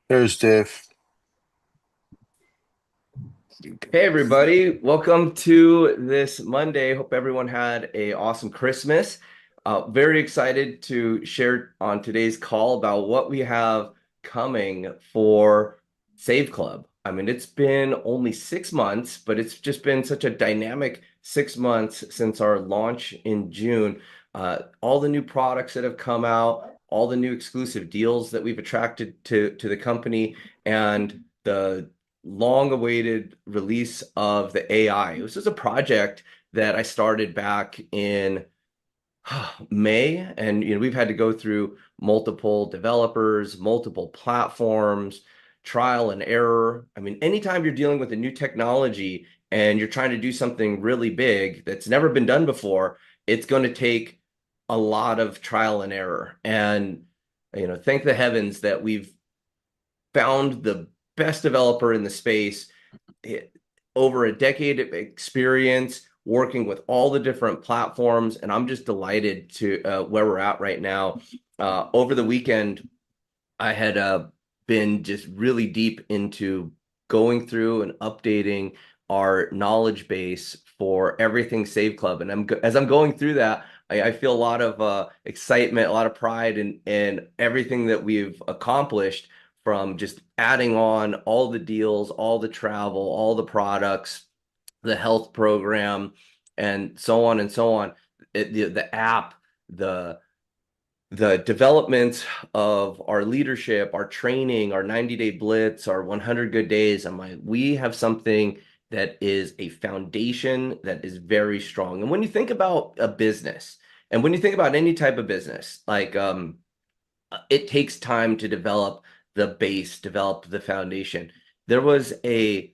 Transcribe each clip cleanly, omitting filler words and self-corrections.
There's Dave. Hey everybody, welcome to this Monday. Hope everyone had a awesome Christmas. Very excited to share on today's call about what we have coming for Save Club. I mean, it's been only 6 months, but it's just been such a dynamic 6 months since our launch in June. All the new products that have come out, all the new exclusive deals that we've attracted to the company, and the long-awaited release of the AI. This is a project that I started back in May, and we've had to go through multiple developers, multiple platforms, trial and error. I mean, anytime you're dealing with a new technology and you're trying to do something really big that's never been done before, it's going to take a lot of trial and error. And thank the heavens that we've found the best developer in the space, eh, over a decade of experience working with all the different platforms, and I'm just delighted to where we're at right now. Over the weekend, I had been just really deep into going through and updating our knowledge base for everything Save Club, and as I'm going through that, I feel a lot of excitement, a lot of pride in everything that we've accomplished, from just adding on all the deals, all the travel, all the products, the health program, and so on and so on. The app, the the development of our leadership, our training, our 90-day blitz, our 100 good days. I'm like, we have something that is a foundation that is very strong. And when you think about a business, and when you think about any type of business, like it takes time to develop the base, develop the foundation. There was a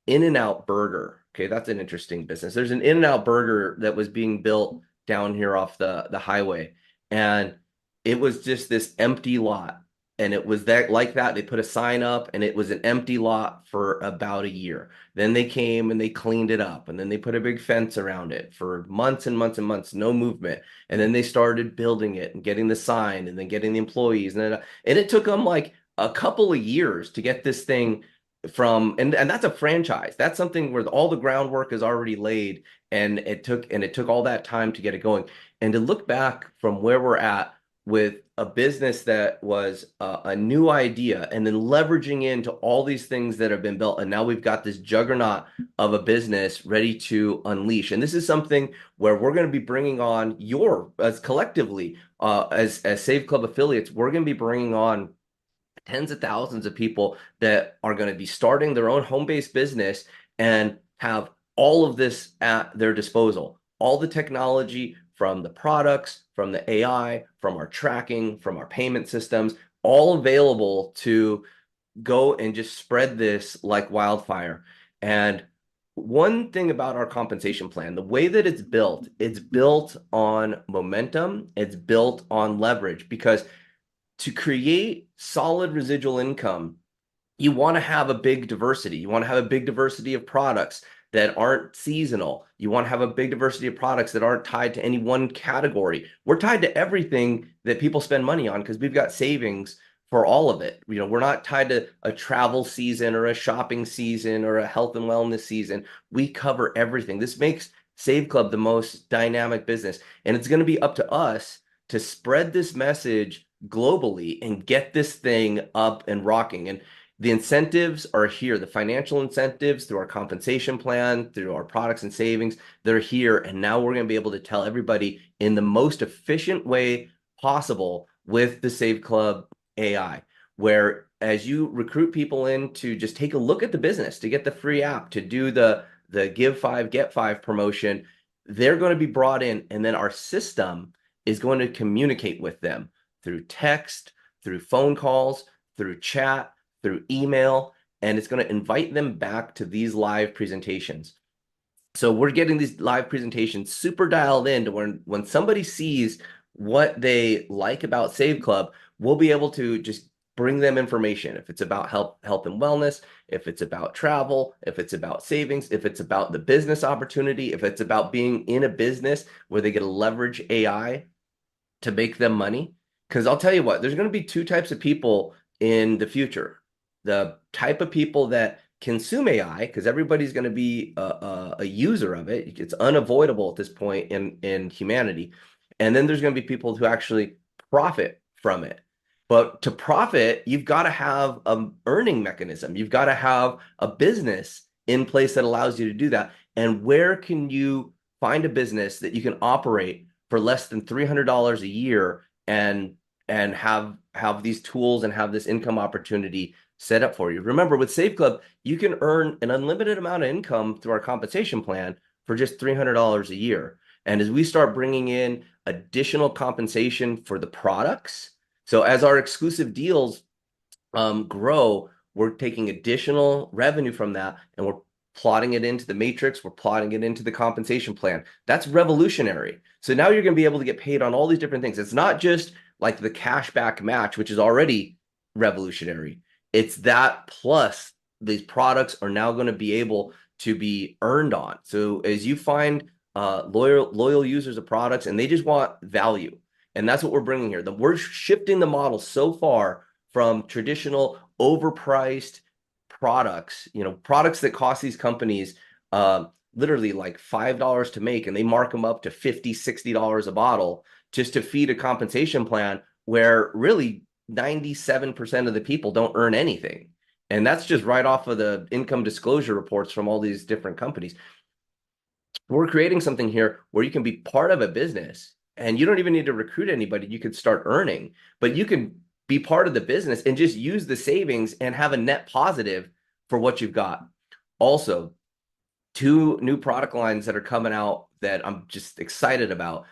In-N-Out burger. Okay, that's an interesting business. There's an In-N-Out burger that was being built down here off the highway, and it was just this empty lot. And it was that like that. They put a sign up, and it was an empty lot for about a year. Then they came and they cleaned it up, and then they put a big fence around it for months and months and months, no movement. And then they started building it and getting the sign and then getting the employees. And it took them like a couple of years to get this thing and that's a franchise. That's something where all the groundwork is already laid, and it took all that time to get it going. And to look back from where we're at with a business that was a new idea, and then leveraging into all these things that have been built, and now we've got this juggernaut of a business ready to unleash. And this is something where we're going to be bringing on as collectively, as Save Club affiliates, we're going to be bringing on tens of thousands of people that are going to be starting their own home-based business and have all of this at their disposal. All the technology, from the products, from the AI, from our tracking, from our payment systems, all available to go and just spread this like wildfire. And one thing about our compensation plan, the way that it's built on momentum, it's built on leverage, because to create solid residual income, you want to have a big diversity. You want to have a big diversity of products that aren't seasonal. You want to have a big diversity of products that aren't tied to any one category. We're tied to everything that people spend money on because we've got savings for all of it. We're not tied to a travel season or a shopping season or a health and wellness season. We cover everything. This makes Save Club the most dynamic business. And it's going to be up to us to spread this message globally and get this thing up and rocking. And the incentives are here. The financial incentives through our compensation plan, through our products and savings, they're here. And now we're going to be able to tell everybody in the most efficient way possible with the Save Club AI, where as you recruit people in to just take a look at the business, to get the free app, to do the give five, get five promotion, they're going to be brought in. And then our system is going to communicate with them through text, through phone calls, through chat, through email, and it's going to invite them back to these live presentations. So we're getting these live presentations super dialed in to when somebody sees what they like about Save Club, we'll be able to just bring them information. If it's about health and wellness, if it's about travel, if it's about savings, if it's about the business opportunity, if it's about being in a business where they get to leverage AI to make them money. Because I'll tell you what, there's going to be two types of people in the future. The type of people that consume AI, because everybody's going to be a user of it. It's unavoidable at this point in humanity. And then there's going to be people who actually profit from it. But to profit, you've got to have an earning mechanism. You've got to have a business in place that allows you to do that. And where can you find a business that you can operate for less than $300 a year and have these tools and have this income opportunity set up for you? Remember, with Save Club, you can earn an unlimited amount of income through our compensation plan for just $300 a year. And as we start bringing in additional compensation for the products, so as our exclusive deals grow, we're taking additional revenue from that and we're plotting it into the matrix, we're plotting it into the compensation plan. That's revolutionary. So now you're going to be able to get paid on all these different things. It's not just like the cashback match, which is already revolutionary. It's that plus these products are now going to be able to be earned on. So as you find loyal users of products and they just want value, and that's what we're bringing here. We're shifting the model so far from traditional overpriced products, products that cost these companies literally like $5 to make, and they mark them up to $50, $60 a bottle just to feed a compensation plan where really 97% of the people don't earn anything. And that's just right off of the income disclosure reports from all these different companies. We're creating something here where you can be part of a business and you don't even need to recruit anybody. You could start earning, but you can be part of the business and just use the savings and have a net positive for what you've got. Also, 2 new product lines that are coming out that I'm just excited about.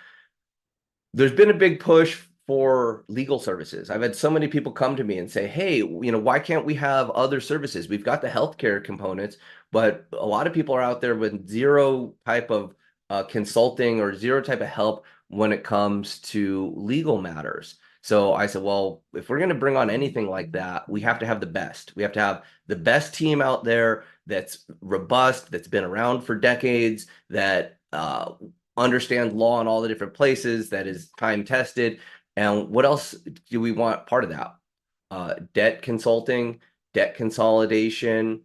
There's been a big push for legal services. I've had so many people come to me and say, hey, why can't we have other services? We've got the healthcare components, but a lot of people are out there with zero type of consulting or zero type of help when it comes to legal matters. So I said, well, if we're going to bring on anything like that, we have to have the best. We have to have the best team out there that's robust, that's been around for decades, that understands law in all the different places, that is time tested. And what else do we want part of that? Debt consulting, debt consolidation,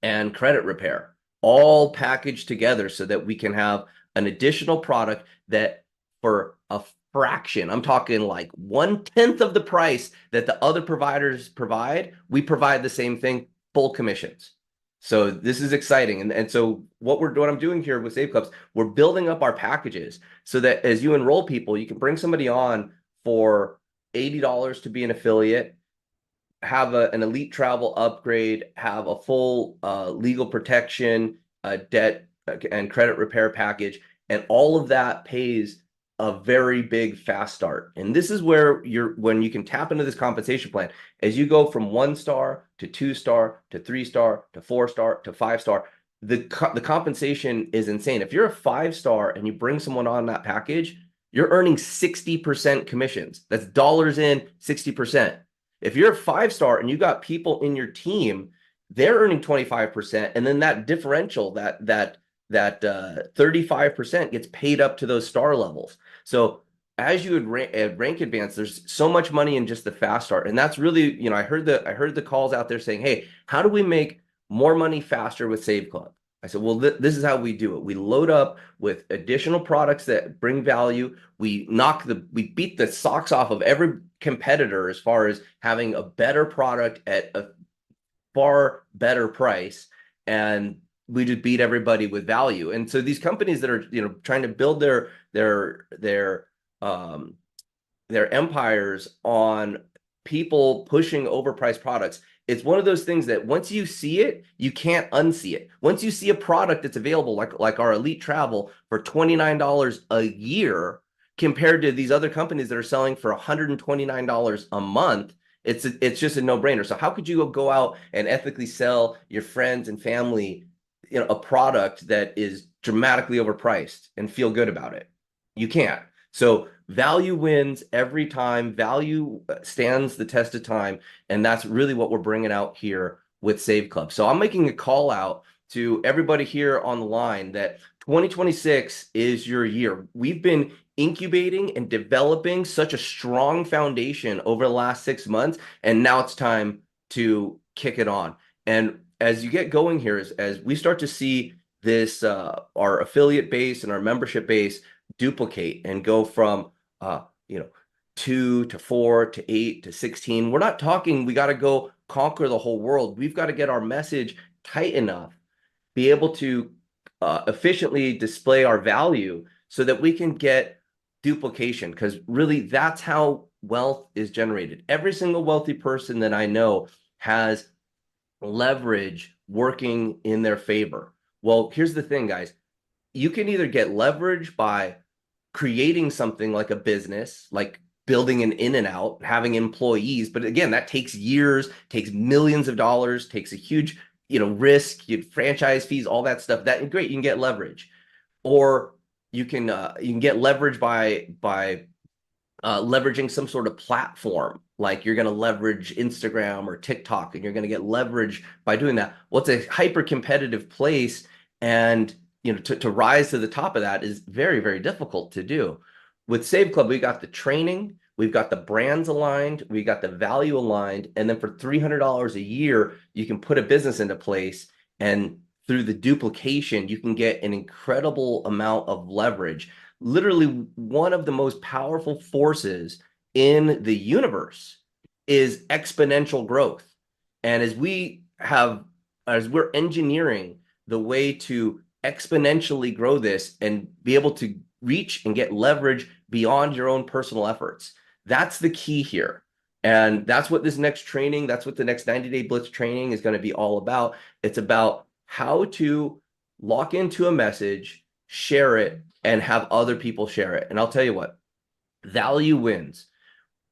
and credit repair, all packaged together so that we can have an additional product that for a fraction, I'm talking like 1/10 of the price that the other providers provide, we provide the same thing, full commissions. So this is exciting. And so what I'm doing here with Save Clubs, we're building up our packages so that as you enroll people, you can bring somebody on for $80 to be an affiliate, have an elite travel upgrade, have a full legal protection, debt and credit repair package, and all of that pays a very big fast start. And this is where when you can tap into this compensation plan, as you go from 1-star to 2-star to 3-star to 4-star to 5-star, the compensation is insane. If you're a 5-star and you bring someone on that package, you're earning 60% commissions. That's dollars in, 60%. If you're a 5-star and you got people in your team, they're earning 25%, and then that differential, that 35% gets paid up to those star levels. So as you would rank advance, there's so much money in just the fast start, and that's really, I heard the calls out there saying, hey, how do we make more money faster with Save Club? I said, well, this is how we do it. We load up with additional products that bring value. We beat the socks off of every competitor as far as having a better product at a far better price, and we just beat everybody with value. And so these companies that are trying to build their empires on people pushing overpriced products, it's one of those things that once you see it, you can't unsee it. Once you see a product that's available, like our elite travel for $29 a year compared to these other companies that are selling for $129 a month, it's just a no-brainer. So how could you go out and ethically sell your friends and family a product that is dramatically overpriced and feel good about it? You can't. So value wins every time. Value stands the test of time, and that's really what we're bringing out here with Save Club. So I'm making a call out to everybody here on the line that 2026 is your year. We've been incubating and developing such a strong foundation over the last 6 months, and now it's time to kick it on. And as you get going here, as we start to see this, our affiliate base and our membership base duplicate and go from, you know, 2 to 4 to 8 to 16. We're not talking we got to go conquer the whole world. We've got to get our message tight enough, be able to efficiently display our value so that we can get duplication, because really that's how wealth is generated. Every single wealthy person that I know has leverage working in their favor. Well, here's the thing, guys. You can either get leverage by creating something like a business, like building an in and out, having employees. But again, that takes years, takes millions of dollars, takes a huge, risk, franchise fees, all that stuff. That great, you can get leverage. Or you can get leverage by leveraging some sort of platform, like you're going to leverage Instagram or TikTok, and you're going to get leverage by doing that. Well, it's a hyper competitive place, and to rise to the top of that is very, very difficult to do. With Save Club, we got the training, we've got the brands aligned, we got the value aligned, and then for $300 a year, you can put a business into place, and through the duplication, you can get an incredible amount of leverage. Literally, one of the most powerful forces in the universe is exponential growth. And as we're engineering the way to exponentially grow this and be able to reach and get leverage beyond your own personal efforts, that's the key here. And that's what this next training, that's what the next 90-day Blitz training is going to be all about. It's about how to lock into a message, share it, and have other people share it. And I'll tell you what, value wins.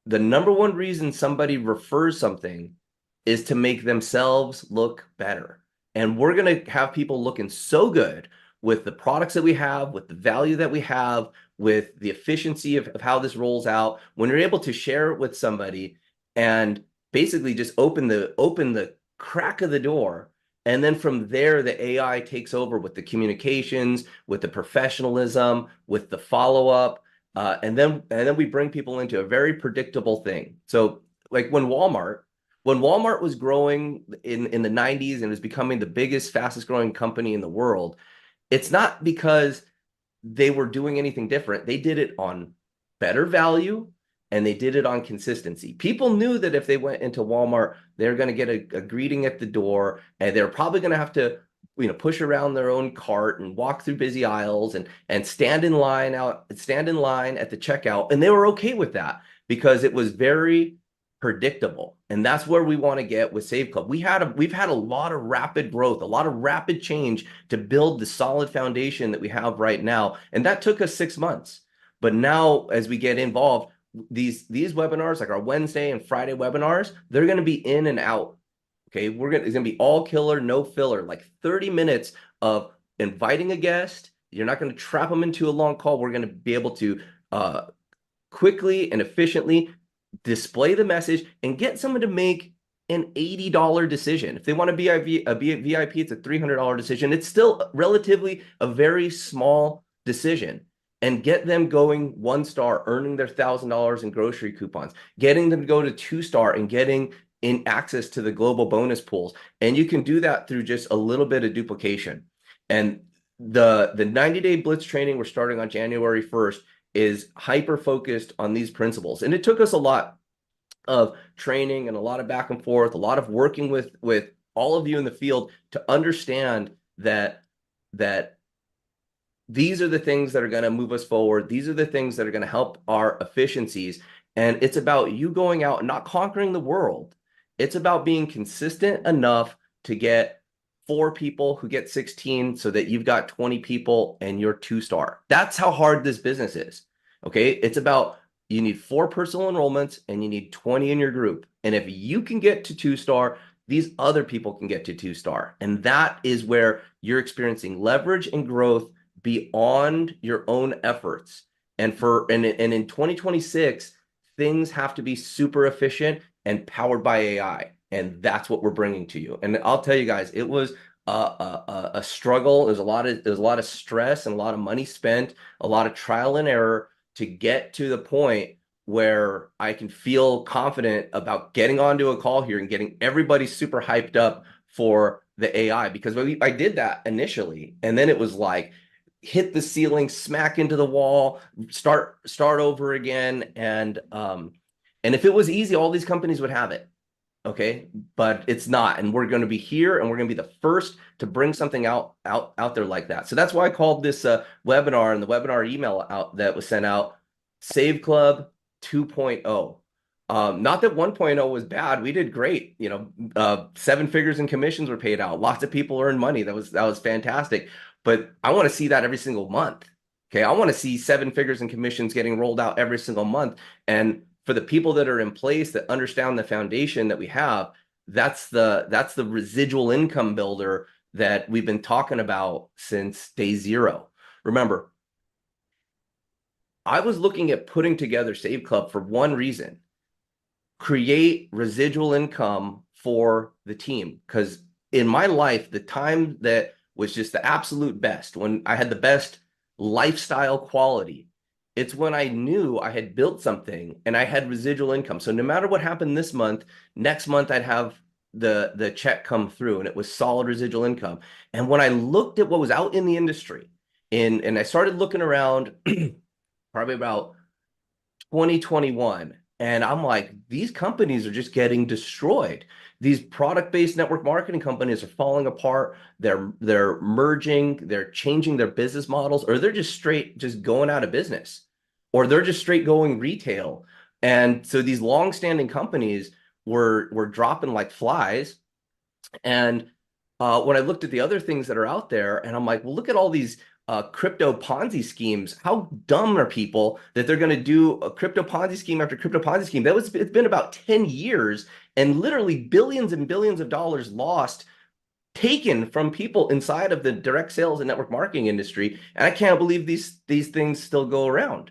The number one reason somebody refers something is to make themselves look better. And we're going to have people looking so good with the products that we have, with the value that we have, with the efficiency of how this rolls out. When you're able to share it with somebody and basically just open the crack of the door, and then from there, the AI takes over with the communications, with the professionalism, with the follow-up, and then we bring people into a very predictable thing. So, like when Walmart was growing in the 90s and was becoming the biggest, fastest growing company in the world, it's not because they were doing anything different. They did it on better value, and they did it on consistency. People knew that if they went into Walmart, they're going to get a greeting at the door, and they're probably going to have to, push around their own cart and walk through busy aisles and stand in line at the checkout. And they were okay with that because it was very predictable. And that's where we want to get with Save Club. We've had a lot of rapid growth, a lot of rapid change to build the solid foundation that we have right now. And that took us 6 months. But now, as we get involved, these webinars, like our Wednesday and Friday webinars, they're going to be in and out. Okay, it's going to be all killer, no filler, like 30 minutes of inviting a guest. You're not going to trap them into a long call. We're going to be able to quickly and efficiently display the message and get someone to make an $80 decision. If they want to be a VIP, it's a $300 decision. It's still relatively a very small decision. And get them going 1-star, earning their $1,000 in grocery coupons, getting them to go to 2-star and getting in access to the global bonus pools. And you can do that through just a little bit of duplication. And the 90-day Blitz training we're starting on January 1st is hyper focused on these principles. And it took us a lot of training and a lot of back and forth, a lot of working with all of you in the field to understand that these are the things that are going to move us forward. These are the things that are going to help our efficiencies. And it's about you going out and not conquering the world. It's about being consistent enough to get 4 people who get 16 so that you've got 20 people and you're 2-star. That's how hard this business is. Okay. It's about, you need 4 personal enrollments and you need 20 in your group. And if you can get to 2-star, these other people can get to 2-star. And that is where you're experiencing leverage and growth beyond your own efforts. And in 2026, things have to be super efficient and powered by AI. And that's what we're bringing to you. And I'll tell you guys, it was a struggle. There's a lot of stress and a lot of money spent, a lot of trial and error. to get to the point where I can feel confident about getting onto a call here and getting everybody super hyped up for the AI. Because I did that initially, and then it was like hit the ceiling, smack into the wall, start over again. And if it was easy, all these companies would have it. Okay, but it's not, and we're going to be here, and we're going to be the first to bring something out there like that. So that's why I called this webinar and the webinar email out that was sent out Save Club 2.0. Not that 1.0 was bad. We did great. Seven figures in commissions were paid out. Lots of people earned money. That was fantastic. But I want to see that every single month. Okay, I want to see seven figures in commissions getting rolled out every single month. And for the people that are in place that understand the foundation that we have, that's the residual income builder that we've been talking about since day zero. Remember, I was looking at putting together Save Club for one reason: create residual income for the team. Because in my life, the time that was just the absolute best, when I had the best lifestyle quality, it's when I knew I had built something and I had residual income. So no matter what happened this month, next month I'd have the check come through, and it was solid residual income. And when I looked at what was out in the industry, and I started looking around probably about 2021, and I'm like, these companies are just getting destroyed. These product-based network marketing companies are falling apart. They're merging, they're changing their business models, or they're just straight just going out of business, or they're just straight going retail. And so these long-standing companies were dropping like flies. And when I looked at the other things that are out there, and I'm like, well, look at all these crypto Ponzi schemes. How dumb are people that they're going to do a crypto Ponzi scheme after crypto Ponzi scheme? It's been about 10 years, and literally billions and billions of dollars lost, taken from people inside of the direct sales and network marketing industry. And I can't believe these things still go around.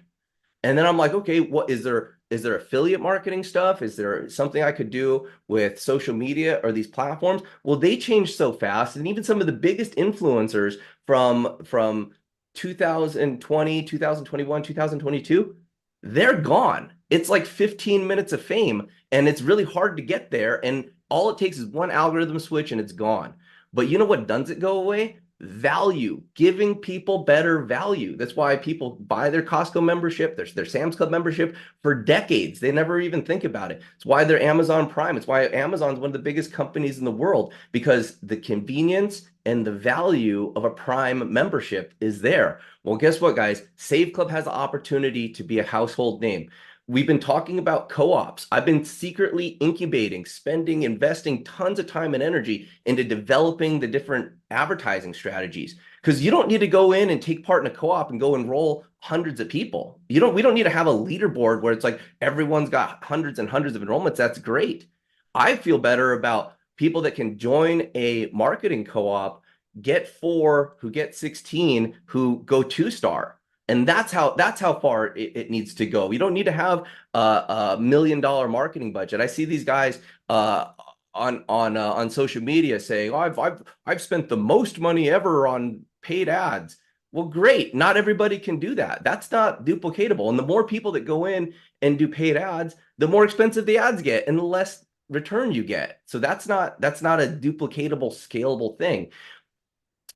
And then I'm like, okay, what is there affiliate marketing stuff? Is there something I could do with social media or these platforms? Well, they change so fast. And even some of the biggest influencers from 2020, 2021, 2022, they're gone. It's like 15 minutes of fame, and it's really hard to get there. And all it takes is one algorithm switch and it's gone. But you know what doesn't go away? Value, giving people better value. That's why people buy their Costco membership, their Sam's Club membership for decades. They never even think about it. It's why they're Amazon Prime. It's why Amazon's one of the biggest companies in the world, because the convenience and the value of a Prime membership is there. Well, guess what, guys? Save Club has the opportunity to be a household name. We've been talking about co-ops. I've been secretly incubating, spending, investing tons of time and energy into developing the different advertising strategies. Because you don't need to go in and take part in a co-op and go enroll hundreds of people. We don't need to have a leaderboard where it's like everyone's got hundreds and hundreds of enrollments. That's great. I feel better about people that can join a marketing co-op, get 4, who get 16, who go 2-star. And that's how far it needs to go. You don't need to have a $1 million marketing budget. I see these guys on social media saying, "Oh, I've spent the most money ever on paid ads." Well, great. Not everybody can do that. That's not duplicatable. And the more people that go in and do paid ads, the more expensive the ads get and the less return you get. So that's not a duplicatable, scalable thing.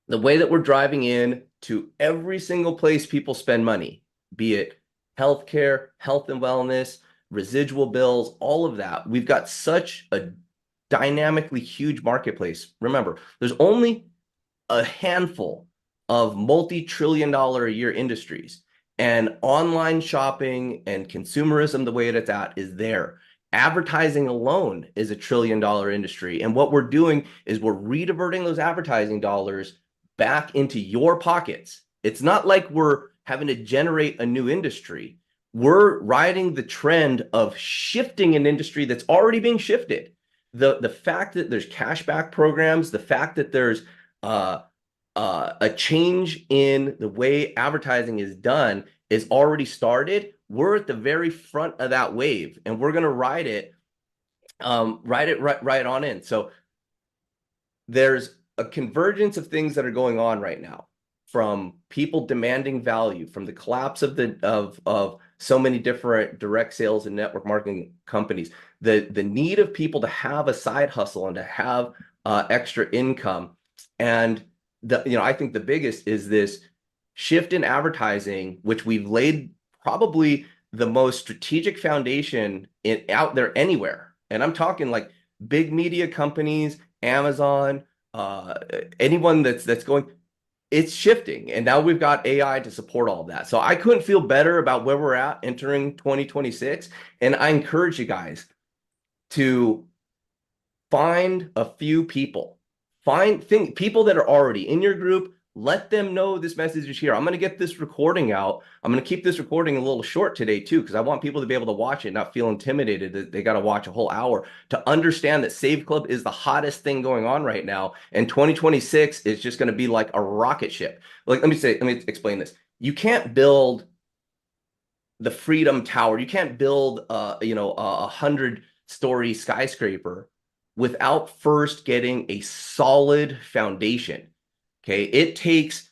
The way that we're driving in to every single place people spend money, be it healthcare, health and wellness, residual bills, all of that. We've got such a dynamically huge marketplace. Remember, there's only a handful of multi-trillion dollar a year industries, and online shopping and consumerism, the way it's at, is there. Advertising alone is $1 trillion industry. And what we're doing is we're rediverting those advertising dollars back into your pockets. It's not like we're having to generate a new industry. We're riding the trend of shifting an industry that's already being shifted. The fact that there's cashback programs, the fact that there's a change in the way advertising is done is already started. We're at the very front of that wave, and we're going to ride it right on in. So there's a convergence of things that are going on right now. from people demanding value, from the collapse of so many different direct sales and network marketing companies, the need of people to have a side hustle and to have extra income. And I think the biggest is this shift in advertising, which we've laid probably the most strategic foundation out there anywhere. And I'm talking like big media companies, Amazon, uh, anyone that's going, it's shifting. And now we've got AI to support all of that. So I couldn't feel better about where we're at entering 2026. And I encourage you guys to find a few people, people that are already in your group. Let them know this message is here. I'm going to get this recording out. I'm going to keep this recording a little short today too, because I want people to be able to watch it, not feel intimidated that they got to watch a whole hour, to understand that Save Club is the hottest thing going on right now. And 2026 is just going to be like a rocket ship. Like, let me explain this. You can't build the Freedom Tower. You can't build a 100-story skyscraper without first getting a solid foundation. Okay, it takes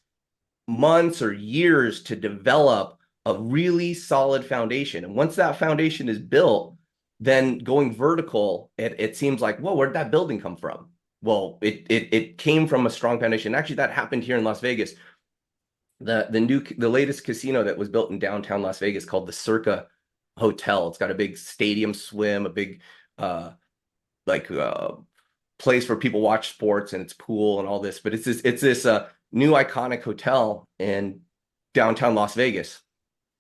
months or years to develop a really solid foundation. And once that foundation is built, then going vertical, it seems like, whoa, where'd that building come from? Well, it came from a strong foundation. Actually, that happened here in Las Vegas. The latest casino that was built in downtown Las Vegas, called the Circa Hotel. It's got a big stadium swim, a big like place where people watch sports, and it's pool and all this. But it's this new iconic hotel in downtown Las Vegas,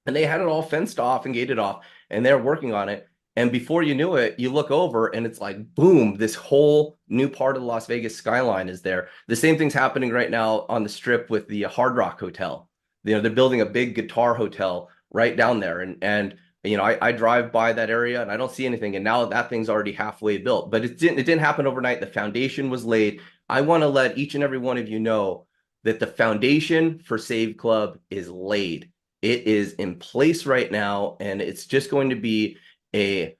and they had it all fenced off and gated off, and they're working on it. And before you knew it, you look over and it's like, boom, this whole new part of the Las Vegas skyline is there. The same thing's happening right now on the Strip with the Hard Rock Hotel. They're building a big guitar hotel right down there. And I drive by that area and I don't see anything. And now that thing's already halfway built, but it didn't happen overnight. The foundation was laid. I want to let each and every one of you know that the foundation for Save Club is laid. It is in place right now, and it's just going to be a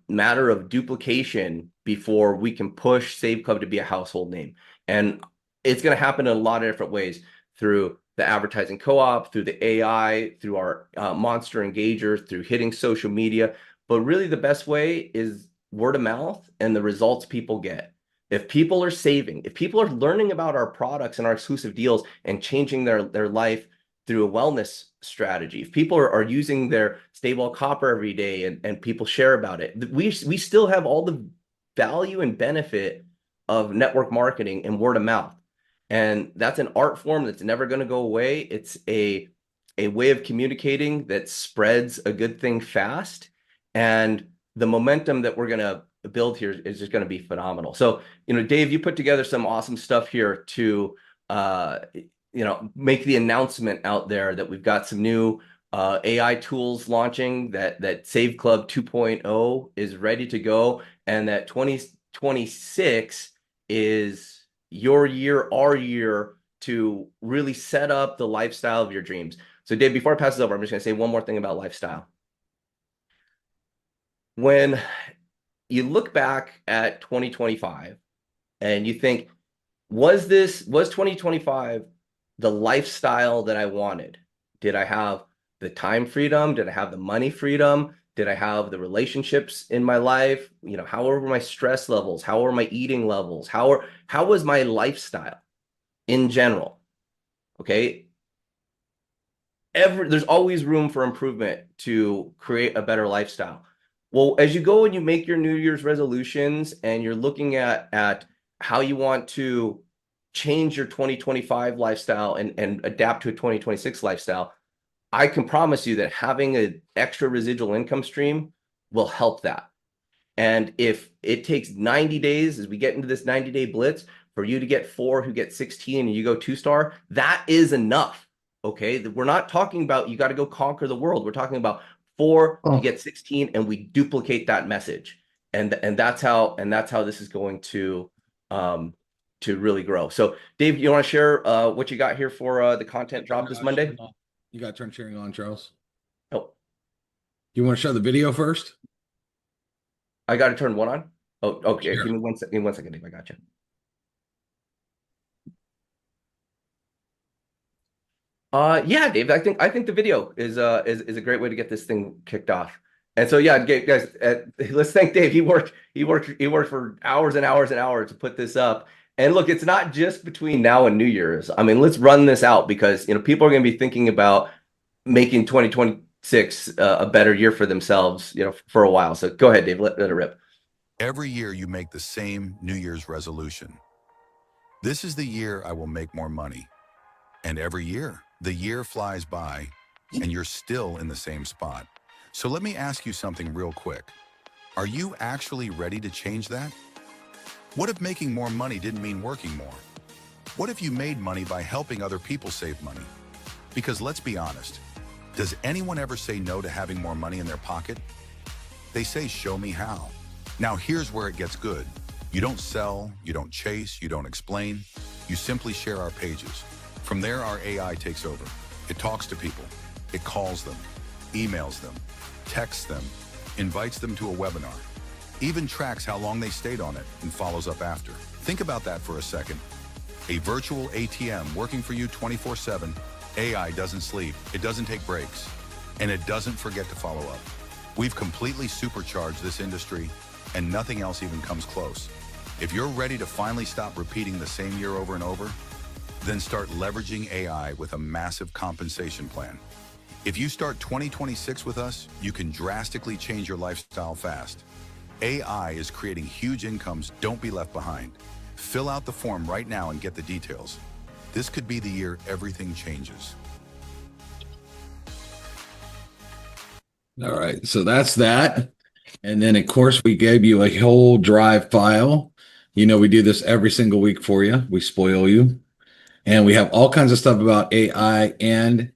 matter of duplication before we can push Save Club to be a household name. And it's going to happen in a lot of different ways, through the advertising co-op, through the AI, through our monster engagers, through hitting social media. But really the best way is word of mouth and the results people get. If people are saving, if people are learning about our products and our exclusive deals and changing their life through a wellness strategy, if people are using their stable copper every day and people share about it, we still have all the value and benefit of network marketing and word of mouth. And that's an art form that's never going to go away. It's a way of communicating that spreads a good thing fast. And the momentum that we're going to build here is just going to be phenomenal. So, Dave, you put together some awesome stuff here to, make the announcement out there that we've got some new AI tools launching, that Save Club 2.0 is ready to go, and that 2026 is your year, our year, to really set up the lifestyle of your dreams. So Dave, before I pass it over, I'm just going to say one more thing about lifestyle. When you look back at 2025 and you think, was 2025 the lifestyle that I wanted? Did I have the time freedom? Did I have the money freedom? Did I have the relationships in my life? How were my stress levels? How were my eating levels? How was my lifestyle in general? Okay. There's always room for improvement to create a better lifestyle. Well, as you go and you make your New Year's resolutions and you're looking at how you want to change your 2025 lifestyle and adapt to a 2026 lifestyle, I can promise you that having an extra residual income stream will help that. And if it takes 90 days, as we get into this 90-day blitz, for you to get 4 who get 16 and you go 2-star, that is enough. Okay. We're not talking about you got to go conquer the world. We're talking about 4 to get 16, and we duplicate that message. And that's how this is going to really grow. So Dave, you want to share what you got here for the content drop this Monday? You got to turn sharing on, Charles. Oh, You want to show the video first? I got to turn one on. Oh, okay. Sure. Give me 1 second. Give me 1 second, Dave. I got you. Yeah, Dave. I think the video is a great way to get this thing kicked off. And so yeah, guys, let's thank Dave. He worked for hours and hours and hours to put this up. And look, it's not just between now and New Year's. I mean, let's run this out because people are going to be thinking about making 2026 a better year for themselves, for a while. So go ahead, Dave. Let it rip. Every year you make the same New Year's resolution. This is the year I will make more money. And every year, the year flies by and you're still in the same spot. So let me ask you something real quick. Are you actually ready to change that? What if making more money didn't mean working more? What if you made money by helping other people save money? Because let's be honest, does anyone ever say no to having more money in their pocket? They say, show me how. Now here's where it gets good. You don't sell, you don't chase, you don't explain. You simply share our pages. From there, our AI takes over. It talks to people. It calls them, emails them, texts them, invites them to a webinar, even tracks how long they stayed on it and follows up after. Think about that for a second. A virtual ATM working for you 24/7. AI doesn't sleep, it doesn't take breaks, and it doesn't forget to follow up. We've completely supercharged this industry, and nothing else even comes close. If you're ready to finally stop repeating the same year over and over, then start leveraging AI with a massive compensation plan. If you start 2026 with us, you can drastically change your lifestyle fast. AI is creating huge incomes. Don't be left behind. Fill out the form right now and get the details. This could be the year everything changes. All right, so that's that. And then, of course, we gave you a whole drive file. We do this every single week for you. We spoil you. And we have all kinds of stuff about AI and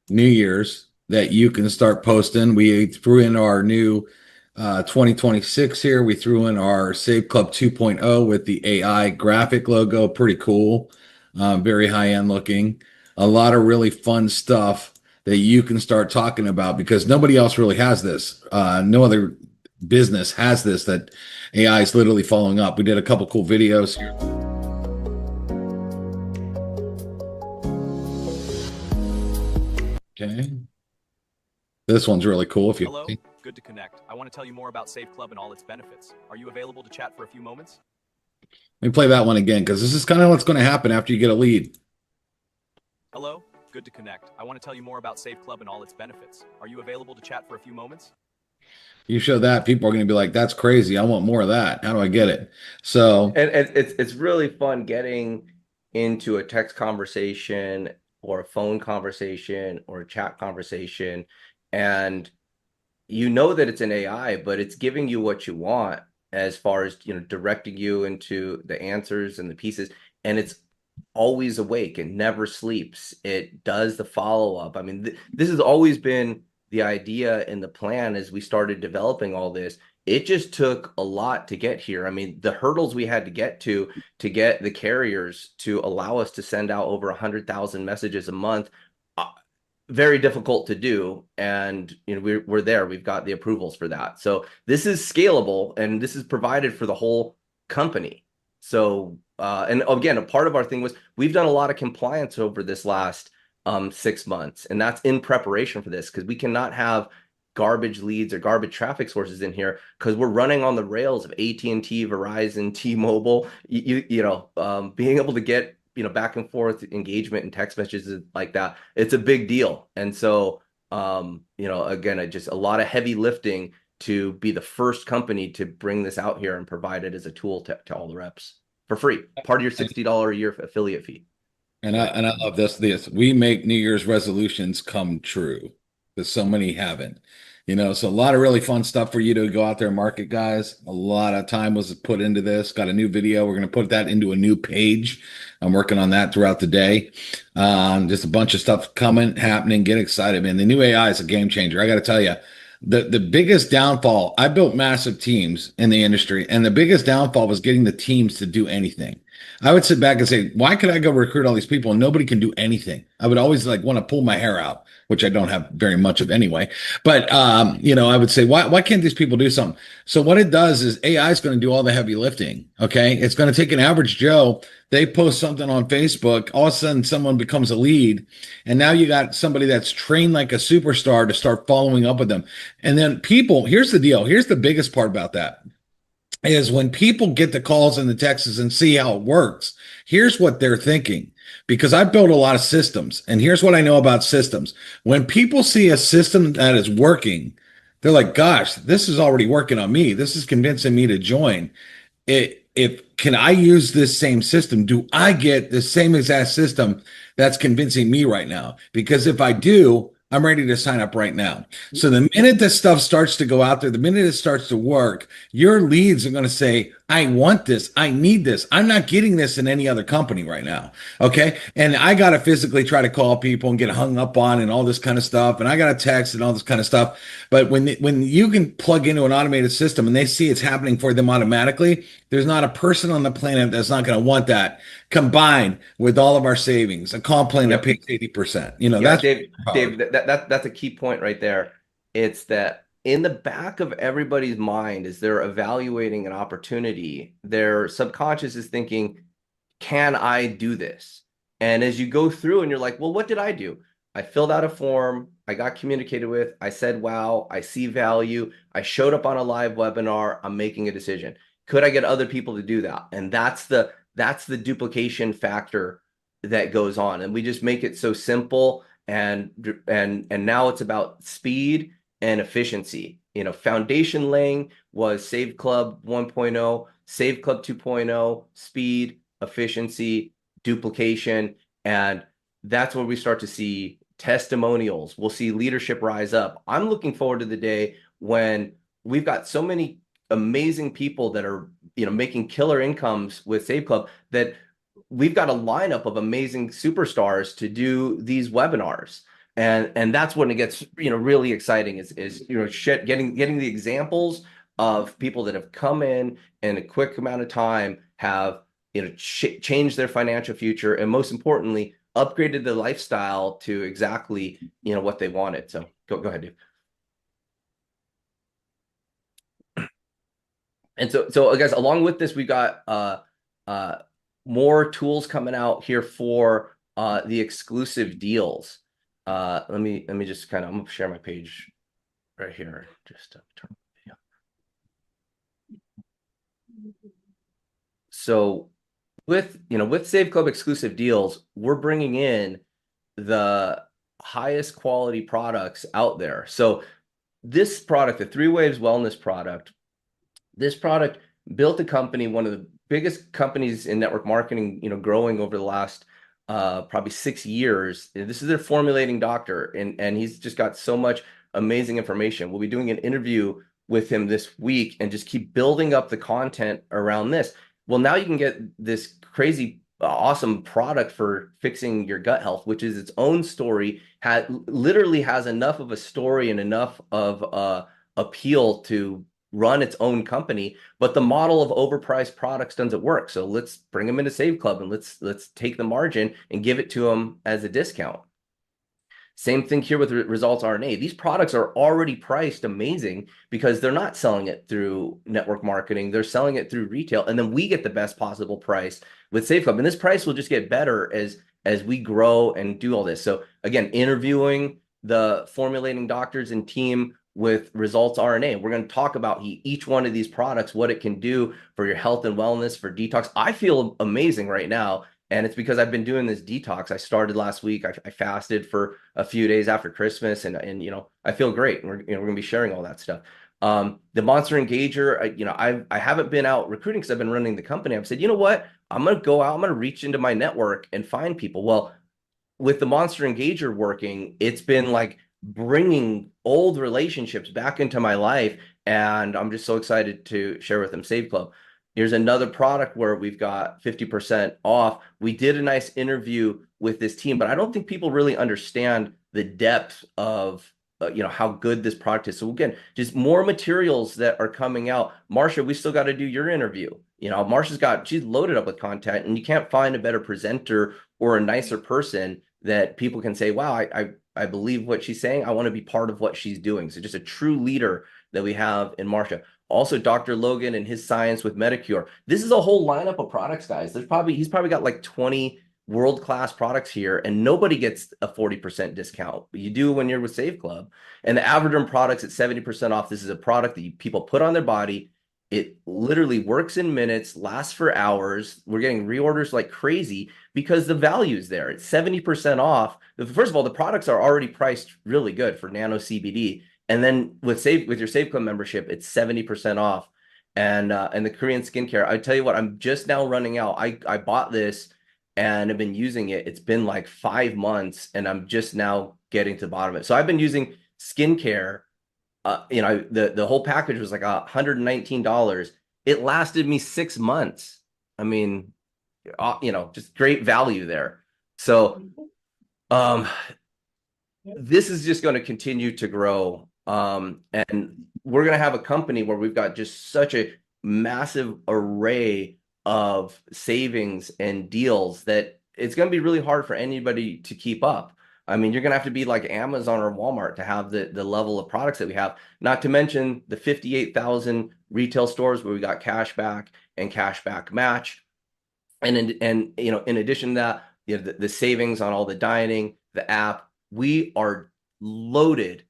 New Year's that you can start posting. We threw in our new 2026 here. We threw in our Save Club 2.0 with the AI graphic logo. Pretty cool. Very high end looking. A lot of really fun stuff that you can start talking about because nobody else really has this. No other business has this that AI is literally following up. We did a couple cool videos here. Okay. This one's really cool. If you Hello, good to connect. I want to tell you more about Save Club and all its benefits. Are you available to chat for a few moments? let me play that one again because this is kind of what's going to happen after you get a lead. Hello, good to connect. I want to tell you more about Save Club and all its benefits. Are you available to chat for a few moments? You show that, people are going to be like, "That's crazy. I want more of that. How do I get it?" So, And it's really fun getting into a text conversation or a phone conversation or a chat conversation, and you know that it's an AI, but it's giving you what you want as far as directing you into the answers and the pieces, and it's always awake. It never sleeps. It does the follow-up. I mean, this has always been the idea and the plan as we started developing all this. It just took a lot to get here. I mean, the hurdles we had to get to get the carriers to allow us to send out over 100,000 messages a month, very difficult to do. And we're there. We've got the approvals for that. So this is scalable, and this is provided for the whole company. So and again, a part of our thing was we've done a lot of compliance over this last 6 months, and that's in preparation for this because we cannot have garbage leads or garbage traffic sources in here because we're running on the rails of AT&T, Verizon, T-Mobile. Being able to get back and forth engagement and text messages like that, it's a big deal. And so again, just a lot of heavy lifting to be the first company to bring this out here and provide it as a tool to all the reps for free, part of your $60 a year affiliate fee. and I love this. We make New Year's resolutions come true because so many haven't. So a lot of really fun stuff for you to go out there and market, guys. A lot of time was put into this. Got a new video. We're going to put that into a new page. I'm working on that throughout the day. Just a bunch of stuff coming, happening. Get excited, man. The new AI is a game changer. I got to tell you, the biggest downfall, I built massive teams in the industry, and the biggest downfall was getting the teams to do anything. I would sit back and say, why could I go recruit all these people and nobody can do anything? I would always like want to pull my hair out, which I don't have very much of anyway. But I would say, why can't these people do something? So what it does is AI is going to do all the heavy lifting. Okay. It's going to take an average Joe. They post something on Facebook. All of a sudden someone becomes a lead. And now you got somebody that's trained like a superstar to start following up with them. And then people, here's the deal. Here's the biggest part about that is when people get the calls and the texts and see how it works, here's what they're thinking. Because I've built a lot of systems, and here's what I know about systems. When people see a system that is working, they're like, gosh, this is already working on me. This is convincing me to join. If can I use this same system? Do I get the same exact system that's convincing me right now? Because if I do, I'm ready to sign up right now. So the minute this stuff starts to go out there, the minute it starts to work, your leads are going to say, I want this. I need this. I'm not getting this in any other company right now. Okay. And I got to physically try to call people and get hung up on and all this kind of stuff. And I got to text and all this kind of stuff. But when you can plug into an automated system and they see it's happening for them automatically, there's not a person on the planet that's not going to want that combined with all of our savings, a comp plan that pays 80%. Yeah, That's Dave, that's a key point right there. It's that in the back of everybody's mind, as they're evaluating an opportunity, their subconscious is thinking, can I do this? And as you go through and you're like, well, what did I do? I filled out a form. I got communicated with. I said, wow, I see value. I showed up on a live webinar. I'm making a decision. Could I get other people to do that? And that's the duplication factor that goes on. And we just make it so simple. And now it's about speed and efficiency. Foundation laying was Save Club 1.0, Save Club 2.0, speed, efficiency, duplication. And that's where we start to see testimonials. We'll see leadership rise up. I'm looking forward to the day when we've got so many amazing people that are making killer incomes with Save Club that we've got a lineup of amazing superstars to do these webinars. And that's when it gets really exciting is getting the examples of people that have come in a quick amount of time, have changed their financial future, and most importantly upgraded their lifestyle to exactly what they wanted. So go ahead, Dave. And so guys, along with this, we got more tools coming out here for the exclusive deals. Let me just I'm gonna share my page right here. Just turn the video. So with Save Club exclusive deals, we're bringing in the highest quality products out there. So this product, the 3 Waves Wellness product, this product built a company, one of the biggest companies in network marketing, growing over the last probably 6 years. This is their formulating doctor, and he's just got so much amazing information. We'll be doing an interview with him this week and just keep building up the content around this. Well, now you can get this crazy awesome product for fixing your gut health, which is its own story, literally has enough of a story and enough of appeal to run its own company, but the model of overpriced products doesn't work. So let's bring them into Save Club and let's take the margin and give it to them as a discount. Same thing here with Results RNA. These products are already priced amazing because they're not selling it through network marketing. They're selling it through retail, and then we get the best possible price with Save Club. And this price will just get better as we grow and do all this. So again, interviewing the formulating doctors and team with Results RNA. We're going to talk about each one of these products, what it can do for your health and wellness, for detox. I feel amazing right now, and it's because I've been doing this detox. I started last week. I fasted for a few days after Christmas, and I feel great. We're going to be sharing all that stuff. The Monster Engager, I haven't been out recruiting because I've been running the company. I've said, you know what? I'm going to go out. I'm going to reach into my network and find people. Well, with the Monster Engager working, it's been like bringing old relationships back into my life, and I'm just so excited to share with them Save Club. Here's another product where we've got 50% off. We did a nice interview with this team, but I don't think people really understand the depth of how good this product is. So again, just more materials that are coming out. Marsha, we still got to do your interview. You know, she's loaded up with content, and you can't find a better presenter or a nicer person that people can say, wow, I believe what she's saying. I want to be part of what she's doing. So just a true leader that we have in Marsha. Also, Dr. Logan and his science with Medicure. This is a whole lineup of products, guys. He's probably got like 20 world-class products here, and nobody gets a 40% discount. But you do when you're with Save Club. And the Averdurm products at 70% off. This is a product that people put on their body. It literally works in minutes, lasts for hours. We're getting reorders like crazy because the value is there. It's 70% off. First of all, the products are already priced really good for nano CBD. And then with your Save Club membership, it's 70% off. And the Korean skincare, I tell you what, I'm just now running out. I bought this and have been using it. It's been like 5 months, and I'm just now getting to the bottom of it. So I've been using skincare. You know, the whole package was like $119. It lasted me 6 months. I mean, you know, just great value there. So this is just going to continue to grow. And we're going to have a company where we've got just such a massive array of savings and deals that it's going to be really hard for anybody to keep up. I mean, you're going to have to be like Amazon or Walmart to have the level of products that we have, not to mention the 58,000 retail stores where we got cashback and cashback match. And you know, in addition to that, you know, the savings on all the dining, the app, we are loaded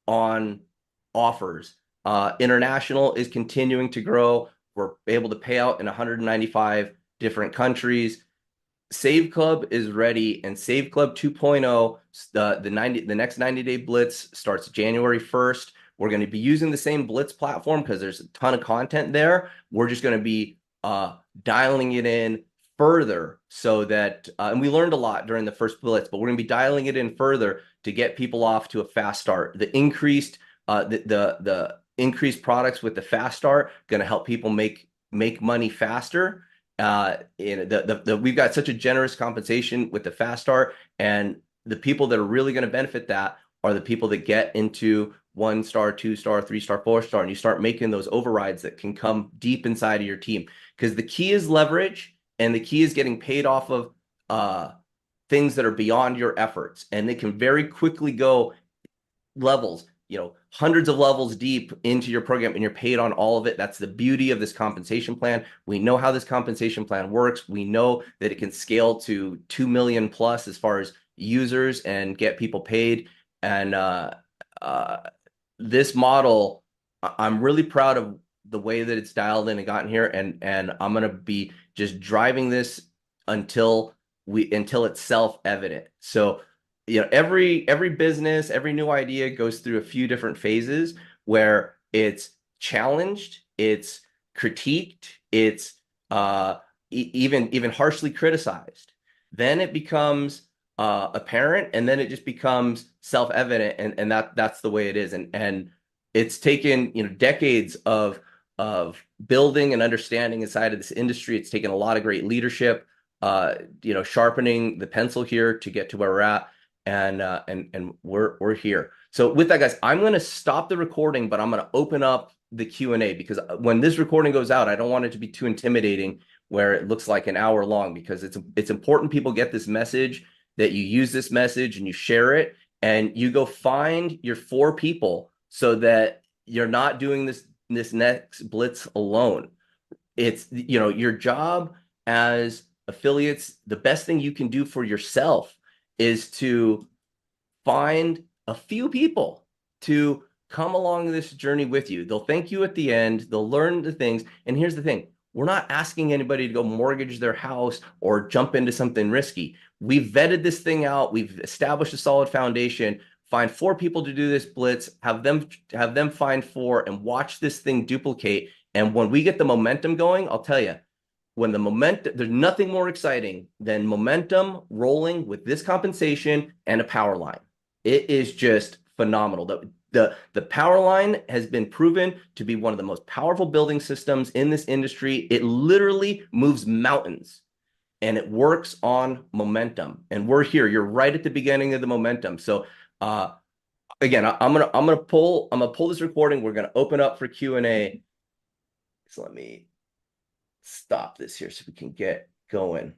on offers. International is continuing to grow. We're able to pay out in 195 different countries. Save Club is ready, and Save Club 2.0, the next 90-day blitz starts January 1st. We're going to be using the same blitz platform because there's a ton of content there. We're just going to be dialing it in further so that, and we learned a lot during the first blitz, but we're going to be dialing it in further to get people off to a fast start. The increased products with the fast start going to help people make money faster. We've got such a generous compensation with the fast start, and the people that are really going to benefit that are the people that get into 1-star, 2-star, 3-star, 4-star, and you start making those overrides that can come deep inside of your team. Because the key is leverage, and the key is getting paid off of things that are beyond your efforts, and they can very quickly go levels, you know, hundreds of levels deep into your program, and you're paid on all of it. That's the beauty of this compensation plan. We know how this compensation plan works. We know that it can scale to 2 million plus as far as users and get people paid. And this model, I'm really proud of the way that it's dialed in and gotten here. And I'm going to be just driving this until it's self-evident. So, you know, every business, every new idea goes through a few different phases where it's challenged, it's critiqued, it's even harshly criticized. Then it becomes apparent, and then it just becomes self-evident, and that's the way it is. And it's taken, you know, decades of building and understanding inside of this industry. It's taken a lot of great leadership, you know, sharpening the pencil here to get to where we're at. And we're here. So with that, guys, I'm going to stop the recording, but I'm going to open up the Q&A, because when this recording goes out, I don't want it to be too intimidating where it looks like an hour long, because it's important people get this message, that you use this message and you share it, and you go find your 4 people so that you're not doing this next blitz alone. It's, you know, your job as affiliates, the best thing you can do for yourself is to find a few people to come along this journey with you. They'll thank you at the end. They'll learn the things. And here's the thing. We're not asking anybody to go mortgage their house or jump into something risky. We've vetted this thing out. We've established a solid foundation. Find 4 people to do this blitz, have them find 4, and watch this thing duplicate. And when we get the momentum going, I'll tell you, there's nothing more exciting than momentum rolling with this compensation and a power line. It is just phenomenal. The power line has been proven to be one of the most powerful building systems in this industry. It literally moves mountains, and it works on momentum. And we're here. You're right at the beginning of the momentum. So again, I'm gonna pull this recording. We're gonna open up for Q&A. So let me stop this here so we can get going.